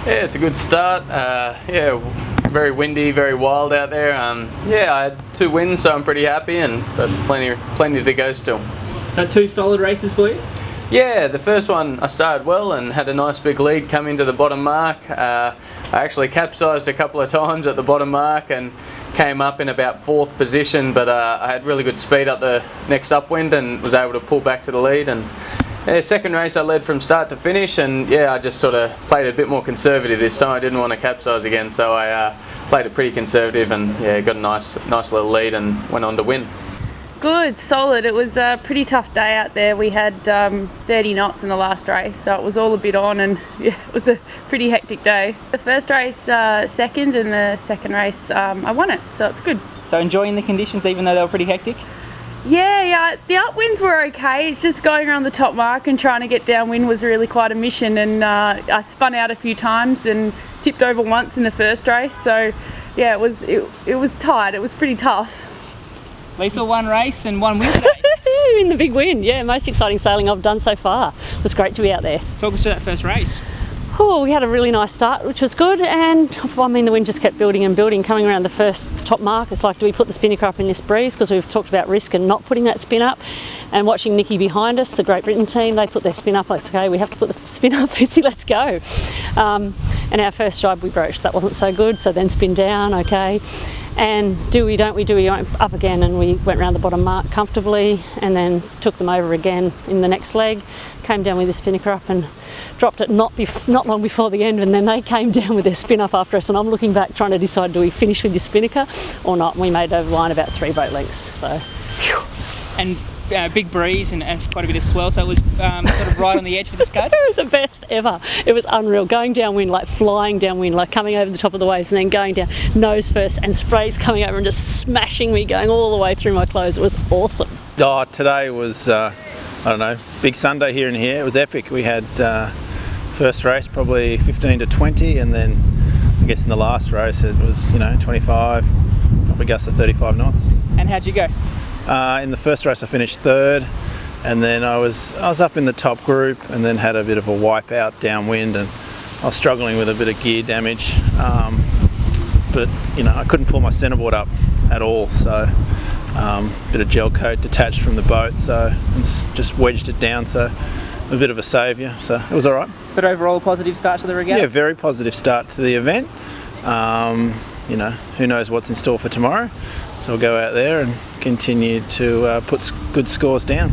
Yeah, it's a good start. Yeah, very windy, very wild out there. Yeah, I had 2 wins, so I'm pretty happy, but plenty to go still. So 2 solid races for you? Yeah, the first one I started well and had a nice big lead coming to the bottom mark. I actually capsized a couple of times at the bottom mark and came up in about 4th position, but I had really good speed up the next upwind and was able to pull back to the lead. And yeah, second race I led from start to finish, and yeah, I just sort of played a bit more conservative this time. I didn't want to capsize again, so I played it pretty conservative and yeah, got a nice little lead and went on to win. Good, solid. It was a pretty tough day out there. We had 30 knots in the last race, so it was all a bit on, and yeah, it was a pretty hectic day. The first race second, and the second race I won it, so it's good. So enjoying the conditions even though they were pretty hectic? Yeah, the upwinds were okay. It's just going around the top mark and trying to get downwind was really quite a mission, and I spun out a few times and tipped over once in the first race, so yeah, it was tight. It was pretty tough. Liesl, 1 race and 1 win today. In the big win, yeah, most exciting sailing I've done so far. It was great to be out there. Talk us through that first race. Oh, we had a really nice start, which was good, and I mean the wind just kept building and building. Coming around the first top mark, it's like, do we put the spinnaker up in this breeze? Because we've talked about risk and not putting that spin up. And watching Nikki behind us, the Great Britain team, they put their spin up. I said, okay, we have to put the spin up, Fitzy, let's go. And our first jibe we broached, that wasn't so good, so then spin down, okay. And do we up again, and we went around the bottom mark comfortably and then took them over again in the next leg, came down with the spinnaker up and dropped it not long before the end, and then they came down with their spin up after us, and I'm looking back trying to decide, do we finish with the spinnaker or not? And we made over the line about 3 boat lengths, so phew. And big breeze and quite a bit of swell, so it was sort of right on the edge for the Skud. It was the best ever. It was unreal. Going downwind, like flying downwind, like coming over the top of the waves and then going down nose first, and sprays coming over and just smashing me, going all the way through my clothes. It was awesome. Oh, today was, I don't know, big Sunday here and here. It was epic. We had first race probably 15 to 20, and then I guess in the last race it was, 25, probably gusts to 35 knots. And how'd you go? In the first race I finished 3rd, and then I was up in the top group, and then had a bit of a wipeout downwind, and I was struggling with a bit of gear damage, but I couldn't pull my centreboard up at all, so bit of gel coat detached from the boat, so just wedged it down, so a bit of a saviour, so it was alright. But overall, a positive start to the regatta? Yeah, very positive start to the event. Who knows what's in store for tomorrow, so we'll go out there and continue to put good scores down.